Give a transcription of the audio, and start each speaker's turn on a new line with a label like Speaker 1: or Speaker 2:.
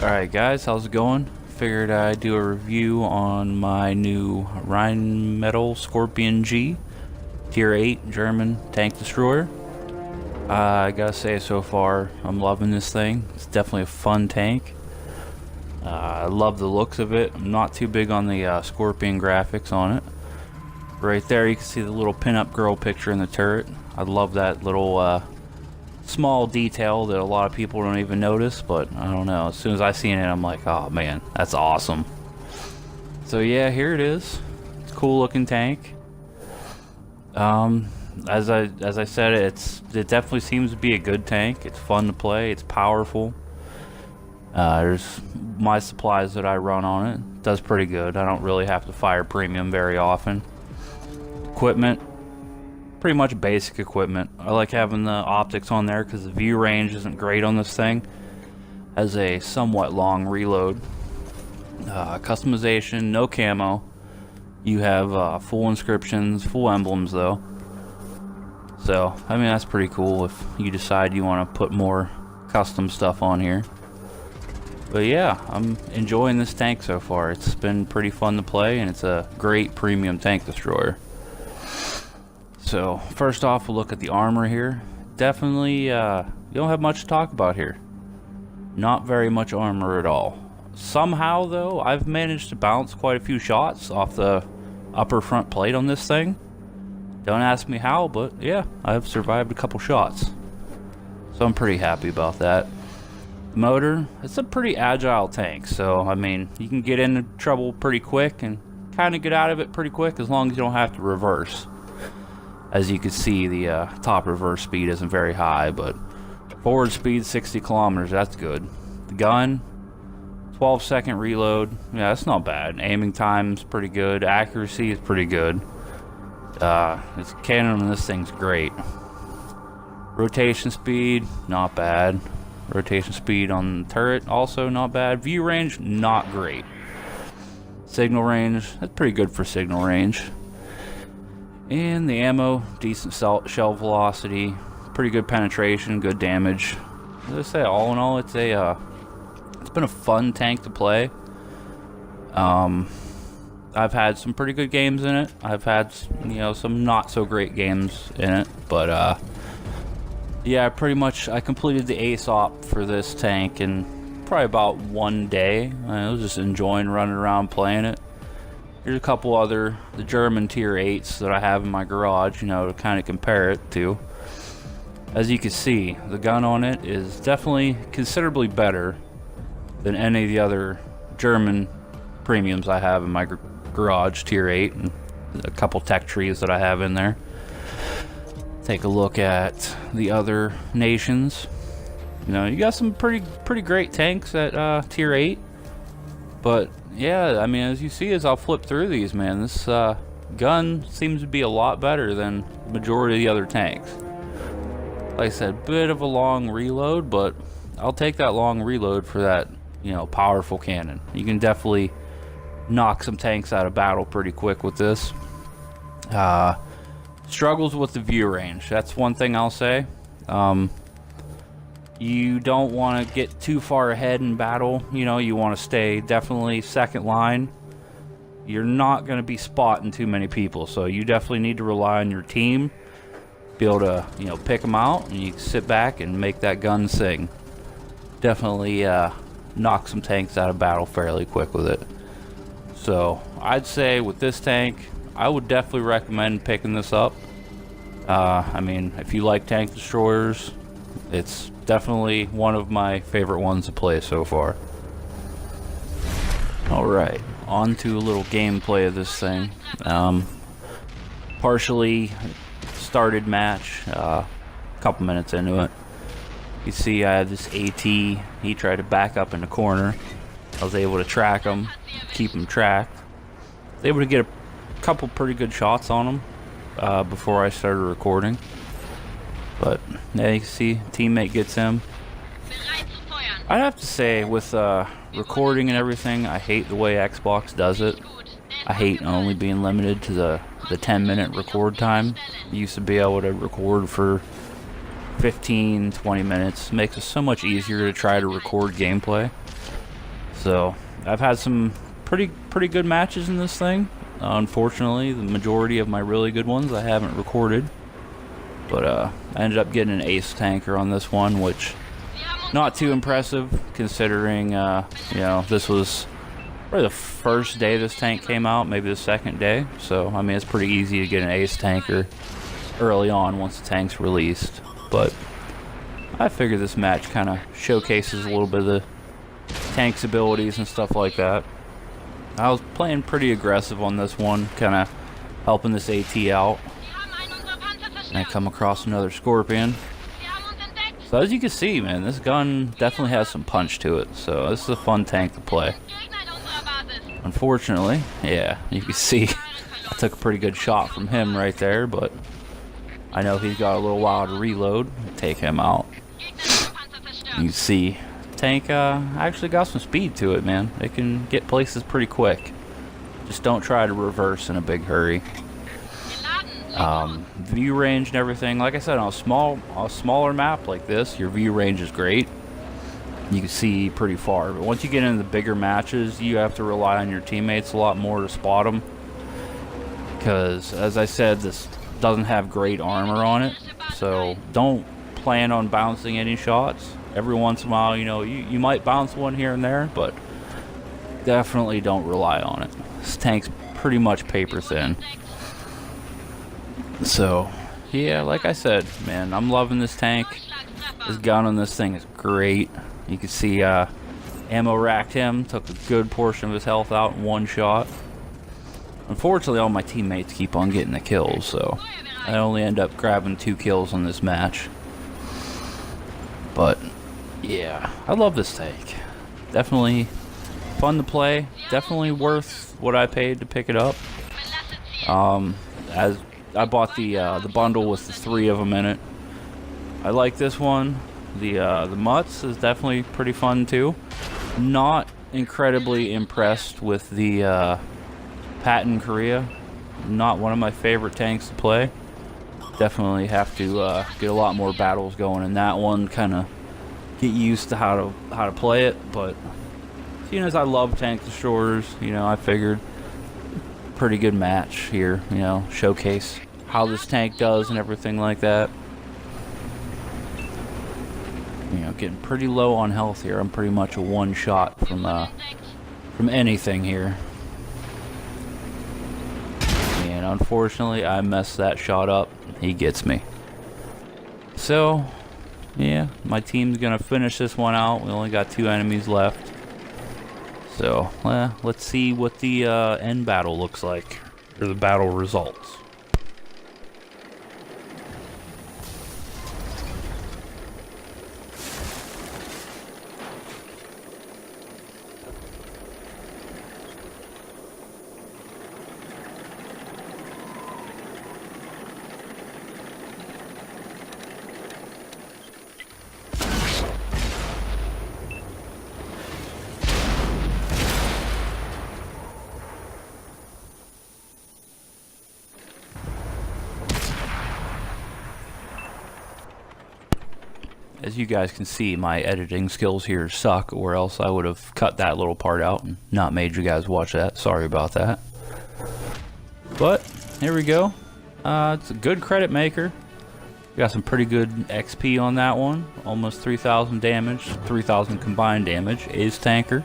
Speaker 1: Alright guys, how's it going? Figured I'd do a review on my new Rheinmetall Scorpion G Tier 8 German tank destroyer. I gotta say, so far I'm loving this thing. It's definitely a fun tank. I love the looks of it. I'm not too big on the Scorpion graphics on it. Right there you can see the little pinup girl picture in the turret. I love that little small detail that a lot of people don't even notice, but I don't know, as soon as I seen it I'm like, oh man, that's awesome. So yeah, here it is. It's a cool looking tank. As I said, it definitely seems to be a good tank. It's fun to play, it's powerful. There's my supplies that I run on it. It does pretty good. I don't really have to fire premium very often. Equipment, pretty much basic equipment. I like having the optics on there because the view range isn't great on this thing. Has a somewhat long reload. Customization, no camo. You have full inscriptions, full emblems though. So, I mean, that's pretty cool if you decide you want to put more custom stuff on here. But yeah, I'm enjoying this tank so far. It's been pretty fun to play, and it's a great premium tank destroyer. So first off, we'll look at the armor here. Definitely, you don't have much to talk about here. Not very much armor at all. Somehow though, I've managed to bounce quite a few shots off the upper front plate on this thing. Don't ask me how, but yeah, I've survived a couple shots. So I'm pretty happy about that. The motor, it's a pretty agile tank, so I mean, you can get into trouble pretty quick and kind of get out of it pretty quick as long as you don't have to reverse. As you can see, the top reverse speed isn't very high, but forward speed 60 kilometers, that's good. The gun, 12-second reload, yeah, that's not bad. Aiming time's pretty good. Accuracy is pretty good. This cannon on this thing's great. Rotation speed, not bad. Rotation speed on the turret, also not bad. View range, not great. Signal range, that's pretty good for signal range. And the ammo, decent shell velocity, pretty good penetration, good damage. As I say, all in all, it's been a fun tank to play. I've had some pretty good games in it. I've had, you know, some not so great games in it, but yeah, pretty much I completed the ace op for this tank in probably about one day. I was just enjoying running around playing it. Here's a couple other, the German tier 8s that I have in my garage, you know, to kind of compare it to. As you can see, the gun on it is definitely considerably better than any of the other German premiums I have in my garage, tier 8, and a couple tech trees that I have in there. Take a look at the other nations. You know, you got some pretty great tanks at tier 8, but yeah, I mean, as you see as I'll flip through these, man, this gun seems to be a lot better than the majority of the other tanks. Like I said, bit of a long reload, but I'll take that long reload for that, you know, powerful cannon. You can definitely knock some tanks out of battle pretty quick with this. Struggles with the view range. That's one thing I'll say. You don't want to get too far ahead in battle. You know, you want to stay definitely second line. You're not going to be spotting too many people, so you definitely need to rely on your team. Be able to, you know, pick them out, and you can sit back and make that gun sing. Definitely knock some tanks out of battle fairly quick with it. So I'd say with this tank, I would definitely recommend picking this up. I mean, if you like tank destroyers, it's definitely one of my favorite ones to play so far. Alright, on to a little gameplay of this thing. Partially started match, a couple minutes into it. You see I had this AT, he tried to back up in the corner. I was able to track him, keep him tracked. I was able to get a couple pretty good shots on him before I started recording. But yeah, you can see teammate gets him. I'd have to say, with recording and everything, I hate the way Xbox does it. I hate only being limited to the 10-minute record time. You used to be able to record for 15-20 minutes. Makes it so much easier to try to record gameplay. So I've had some pretty good matches in this thing. Unfortunately, the majority of my really good ones I haven't recorded. But I ended up getting an ace tanker on this one, which not too impressive considering you know, this was probably the first day this tank came out, maybe the second day. So I mean, it's pretty easy to get an ace tanker early on once the tank's released. But I figured this match kind of showcases a little bit of the tank's abilities and stuff like that. I was playing pretty aggressive on this one, kind of helping this AT out. And I come across another Scorpion. So as you can see, man, this gun definitely has some punch to it. So this is a fun tank to play. Unfortunately, yeah, you can see I took a pretty good shot from him right there, but I know he's got a little while to reload and take him out. You can see tank actually got some speed to it, man. It can get places pretty quick. Just don't try to reverse in a big hurry. View range and everything, like I said, on a smaller map like this, your view range is great. You can see pretty far, but once you get into the bigger matches, you have to rely on your teammates a lot more to spot them, because as I said, this doesn't have great armor on it, so don't plan on bouncing any shots. Every once in a while, you know, you might bounce one here and there, but definitely don't rely on it. This tank's pretty much paper thin. So yeah, like I said, man, I'm loving this tank. This gun on this thing is great. You can see ammo racked him, took a good portion of his health out in one shot. Unfortunately, all my teammates keep on getting the kills, so I only end up grabbing 2 kills on this match. But yeah, I love this tank. Definitely fun to play. Definitely worth what I paid to pick it up. As I bought the bundle with the 3 of them in it. I like this one. The Mutts is definitely pretty fun too. Not incredibly impressed with the Patton Korea. Not one of my favorite tanks to play. Definitely have to get a lot more battles going in that one. Kind of get used to how to play it. But seeing as I love tank destroyers, you know, I figured pretty good match here. You know, showcase how this tank does and everything like that. You know, getting pretty low on health here. I'm pretty much a one shot from anything here. And unfortunately, I messed that shot up. He gets me. So, yeah, my team's gonna finish this one out. We only got 2 enemies left. So, let's see what the end battle looks like, or the battle results. As you guys can see, my editing skills here suck, or else I would have cut that little part out and not made you guys watch that. Sorry about that. But, here we go. It's a good credit maker. Got some pretty good XP on that one. Almost 3,000 damage, 3,000 combined damage. Ace tanker.